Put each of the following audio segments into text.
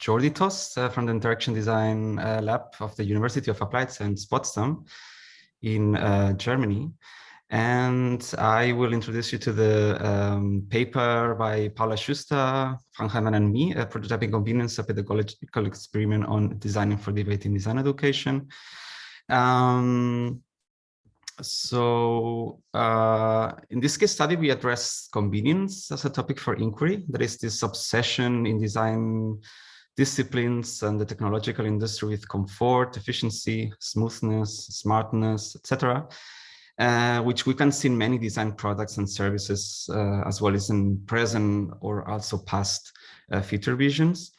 Jordi Tost from the Interaction Design Lab of the University of Applied Science Potsdam in Germany. And I will introduce you to the paper by Paula Schuster, Heidmann, and me, Prototyping Convenience, a pedagogical experiment on designing for debate in design education. In this case study, we address convenience as a topic for inquiry. There is this obsession in design disciplines and the technological industry with comfort, efficiency, smoothness, smartness, etc., which we can see in many design products and services, as well as in present or also past future visions.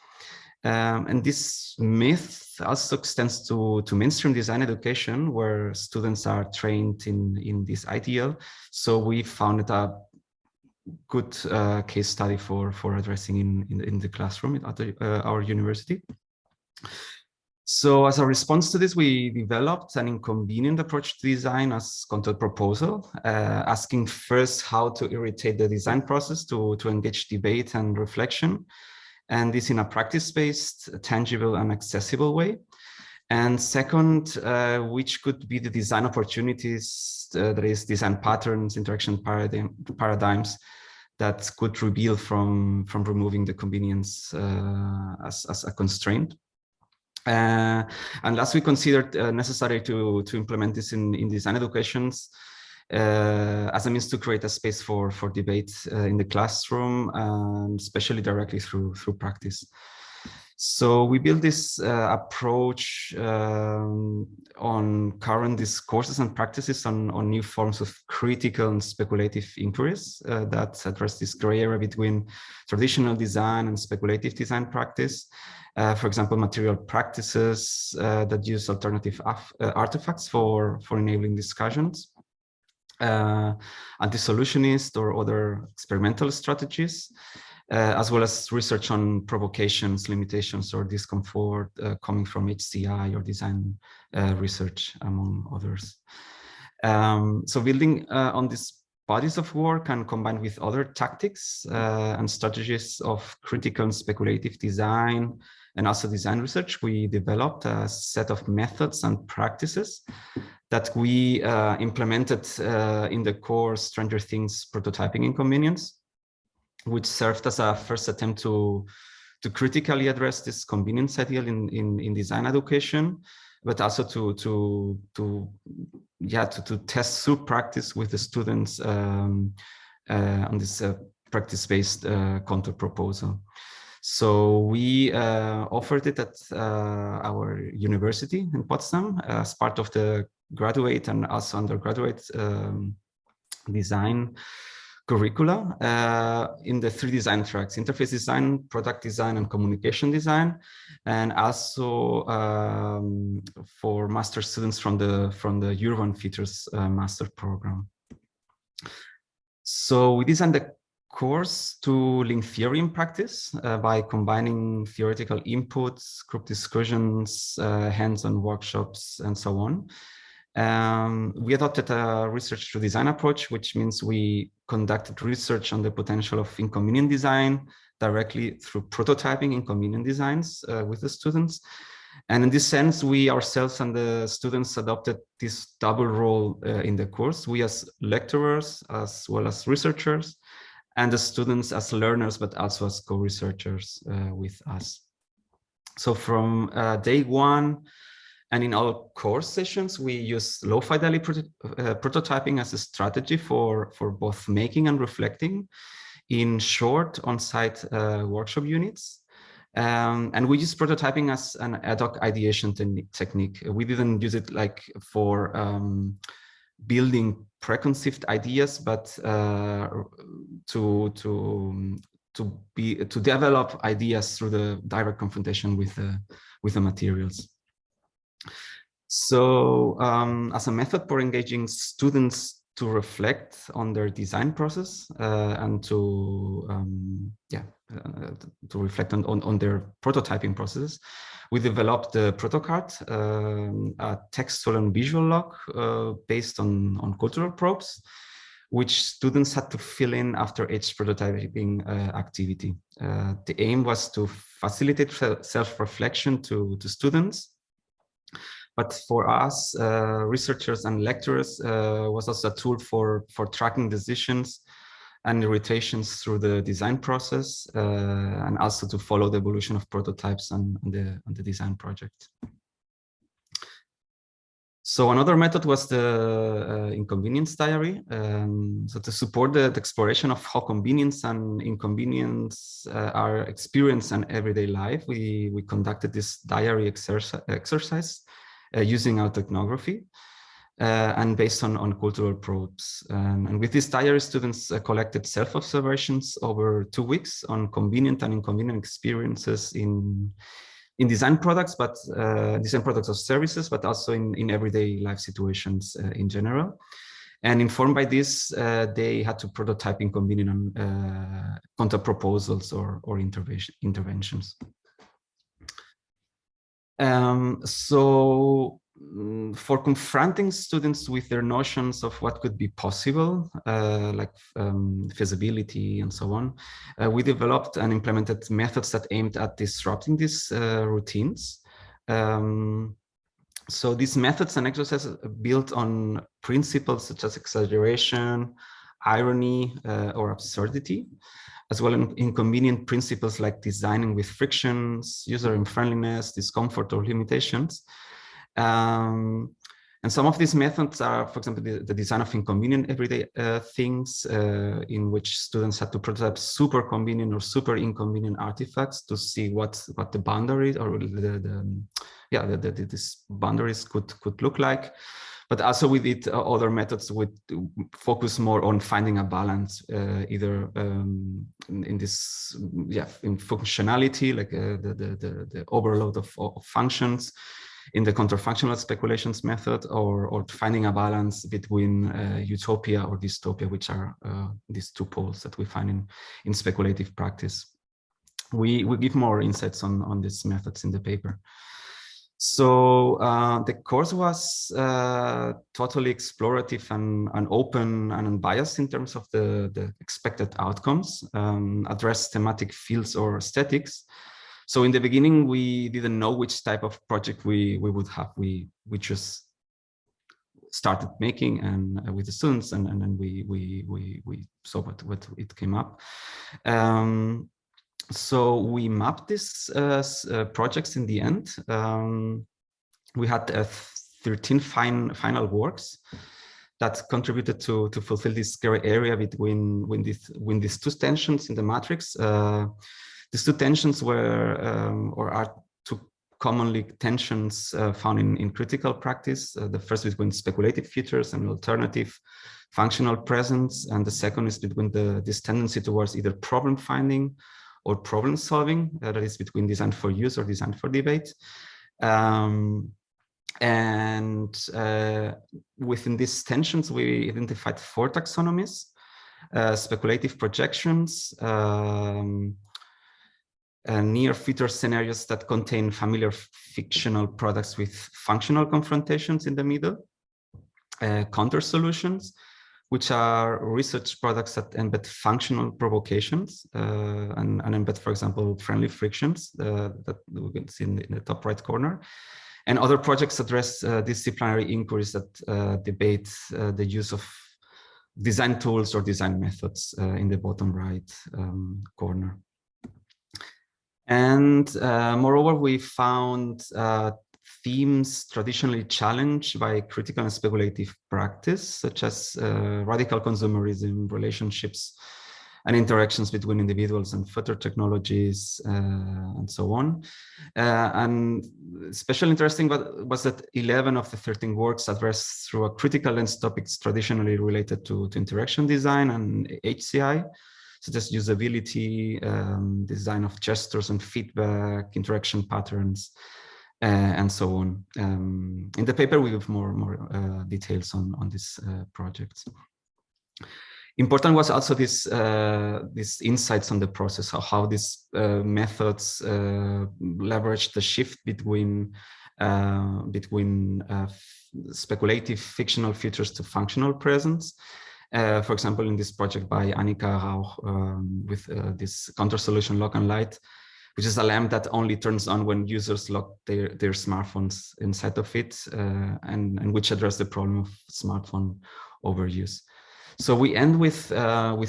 And this myth also extends to mainstream design education, where students are trained in this ideal. So we found it a good case study for addressing in the classroom at our university. So as a response to this, we developed an inconvenient approach to design as content proposal, asking first how to irritate the design process to engage debate and reflection, and this in a practice-based, tangible, and accessible way. And second, which could be the design opportunities, that is design patterns, interaction paradigms that could reveal from removing the convenience as a constraint. And last, we considered necessary to implement this in design educations as a means to create a space for debate in the classroom, especially directly through practice. So we built this approach on current discourses and practices on new forms of critical and speculative inquiries that address this gray area between traditional design and speculative design practice. For example, material practices that use alternative artifacts for enabling discussions, anti-solutionist or other experimental strategies, as well as research on provocations, limitations, or discomfort coming from HCI or design research, among others. So building on these bodies of work and combined with other tactics and strategies of critical and speculative design and also design research, we developed a set of methods and practices that we implemented in the course Stranger Things Prototyping Inconvenience, which served as a first attempt to critically address this convenience ideal in design education, but also to test through practice with the students on this practice-based contour proposal. So we offered it at our university in Potsdam as part of the graduate and also undergraduate design curricula in the 3 design tracks: interface design, product design, and communication design, and also for master students from the Urban Features master program. So we designed the course to link theory and practice by combining theoretical inputs, group discussions, hands-on workshops, and so on. We adopted a research to design approach, which means we conducted research on the potential of inconvenient design directly through prototyping inconvenient designs with the students. And in this sense, we ourselves and the students adopted this double role in the course, we as lecturers as well as researchers, and the students as learners, but also as co-researchers with us. So from day one, and in all course sessions, we use low-fidelity prototyping as a strategy for both making and reflecting in short on-site workshop units. And we use prototyping as an ad hoc ideation technique. We didn't use it like for building preconceived ideas, but to develop ideas through the direct confrontation with the materials. So as a method for engaging students to reflect on their design process and to reflect on their prototyping processes, we developed the protocard, a textual and visual log based on cultural probes, which students had to fill in after each prototyping activity. The aim was to facilitate self-reflection to students. But for us, researchers and lecturers, was also a tool for tracking decisions and irritations through the design process, and also to follow the evolution of prototypes on the design project. So another method was the inconvenience diary. So to support the exploration of how convenience and inconvenience are experienced in everyday life, we conducted this diary exercise using ethnography and based on cultural probes. And with this diary, students collected self-observations over 2 weeks on convenient and inconvenient experiences in design products, but design products or services, but also in everyday life situations in general. And informed by this, they had to prototype inconvenient counter proposals or interventions. So for confronting students with their notions of what could be possible, like feasibility and so on, we developed and implemented methods that aimed at disrupting these routines. So these methods and exercises built on principles such as exaggeration, irony, or absurdity, as well as inconvenient principles like designing with frictions, user unfriendliness, discomfort, or limitations. And some of these methods are, for example, the design of inconvenient everyday things, in which students had to prototype super convenient or super inconvenient artifacts to see what the boundaries or these boundaries could look like. But also we did other methods would focus more on finding a balance, either in this, in functionality, like the overload of functions, in the counterfunctional speculations method, or finding a balance between utopia or dystopia, which are these two poles that we find in speculative practice. We give more insights on these methods in the paper. So the course was totally explorative and open and unbiased in terms of the expected outcomes, addressed thematic fields or aesthetics. So in the beginning, we didn't know which type of project we would have. We just started making and with the students, and then we saw what it came up. So we mapped these projects in the end. We had 13 final works that contributed to fulfill this gray area between these two tensions in the matrix. These two tensions were or are two commonly tensions found in critical practice. The first is between speculative features and alternative functional presence, and the second is between this tendency towards either problem finding or problem solving, that is between design for use or design for debate. Within these tensions, we identified 4 taxonomies: speculative projections, near future scenarios that contain familiar fictional products with functional confrontations in the middle, counter solutions, which are research products that embed functional provocations and embed, for example, friendly frictions that we can see in the top right corner. And other projects address disciplinary inquiries that debate the use of design tools or design methods in the bottom right corner. And moreover, we found themes traditionally challenged by critical and speculative practice, such as radical consumerism, relationships and interactions between individuals and future technologies, and so on. And especially interesting was that 11 of the 13 works addressed through a critical lens topics traditionally related to interaction design and HCI, such as usability, design of gestures and feedback, interaction patterns, and so on. In the paper, we have more details on these projects. Important was also this insights on the process, how these methods leverage the shift between speculative fictional features to functional presence, For example, in this project by Annika Rauch with this counter solution lock and light, which is a lamp that only turns on when users lock their smartphones inside of it, and which address the problem of smartphone overuse. So we end with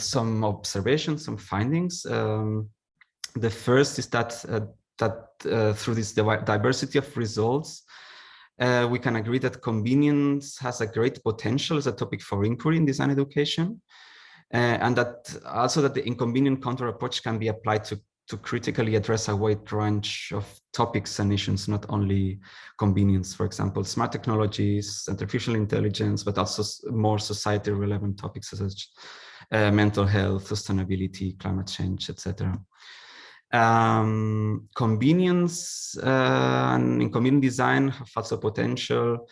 some observations, some findings. The first is that through this diversity of results, we can agree that convenience has a great potential as a topic for inquiry in design education, and that also that the inconvenient counter approach can be applied to critically address a wide range of topics and issues, not only convenience, for example, smart technologies, artificial intelligence, but also more society relevant topics such as mental health, sustainability, climate change, etc. Convenience and inconvenient design have also potential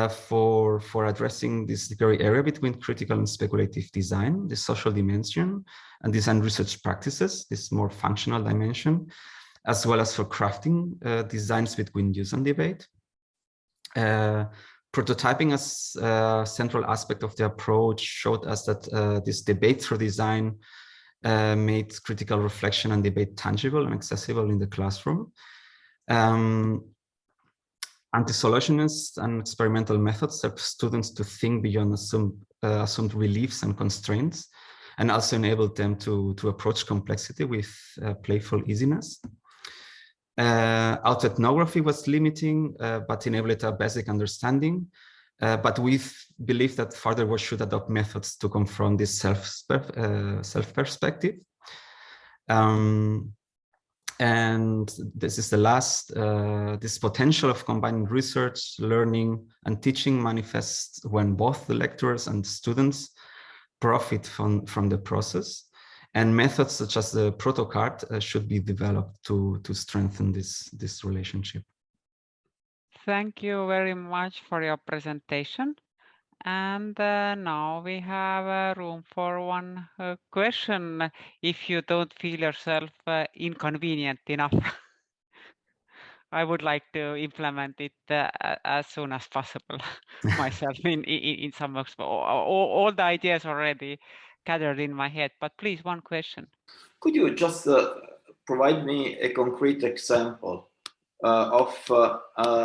for addressing this gray area between critical and speculative design, the social dimension, and design research practices, this more functional dimension, as well as for crafting designs between use and debate. Prototyping as a central aspect of the approach showed us that this debate through design made critical reflection and debate tangible and accessible in the classroom. Anti-solutionist and experimental methods help students to think beyond assumed beliefs and constraints, and also enable them to approach complexity with playful easiness. Autoethnography was limiting, but enabled a basic understanding. But we believe that further work should adopt methods to confront this self-perspective. And this is the last, this potential of combining research, learning, and teaching manifests when both the lecturers and students profit from the process. And methods such as the protocard should be developed to strengthen this relationship. Thank you very much for your presentation. And now we have room for one question, if you don't feel yourself inconvenient enough. I would like to implement it as soon as possible myself in some works. All the ideas already gathered in my head, but please, one question. Could you just provide me a concrete example of,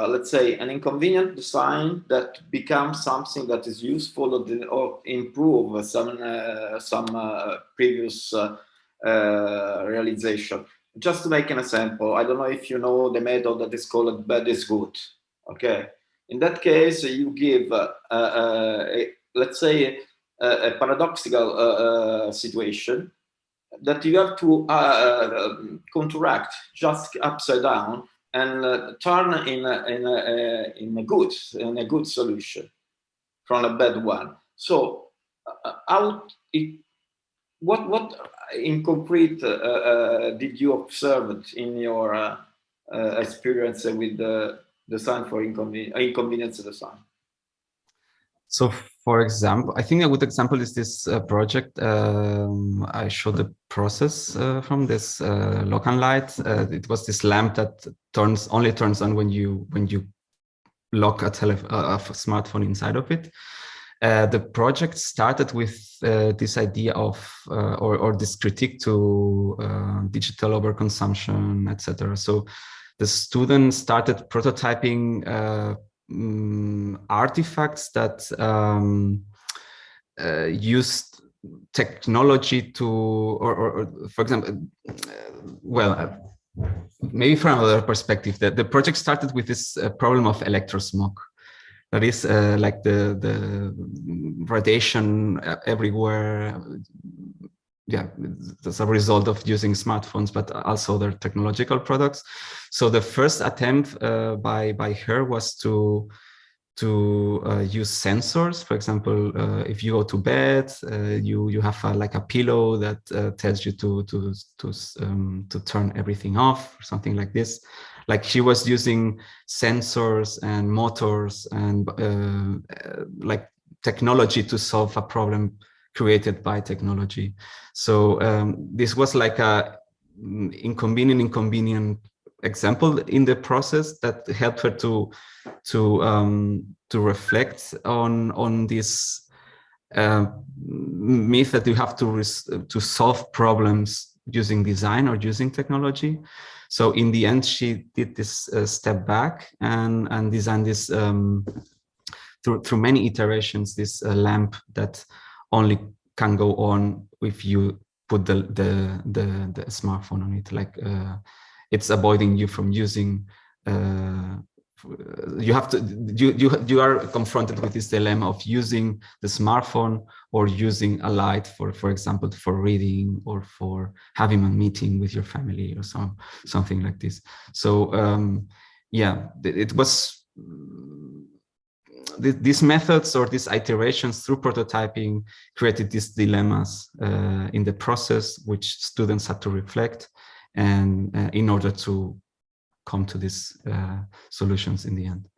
let's say, an inconvenient design that becomes something that is useful or improve some previous realization? Just to make an example, I don't know if you know the method that is called bad is good. Okay, in that case, you give, let's say, a paradoxical situation that you have to counteract, just upside down, and turn in a good solution from a bad one. So, what in concrete did you observe in your experience with the design for inconvenience design? So, for example, I think a good example is this project. I showed the process from this lock and light. It was this lamp that only turns on when you lock a smartphone inside of it. The project started with this idea of or this critique to digital overconsumption, etc. So the students started prototyping artifacts that used technology to, or for example, maybe from another perspective, the project started with this problem of electrosmog. That is like the radiation everywhere. Yeah, that's a result of using smartphones, but also their technological products. So the first attempt by her was to use sensors. For example, if you go to bed, you have like a pillow that tells you to turn everything off, or something like this. Like she was using sensors and motors and like technology to solve a problem created by technology. So this was like a inconvenient example in the process that helped her to reflect on this myth that you have to solve problems using design or using technology. So in the end, she did this step back and designed this through many iterations, this lamp that only can go on if you put the smartphone on it. Like it's avoiding you from using. You have to. You are confronted with this dilemma of using the smartphone or using a light for example, for reading or for having a meeting with your family or something like this. So yeah, it was. These methods or these iterations through prototyping created these dilemmas in the process, which students had to reflect and in order to come to these solutions in the end.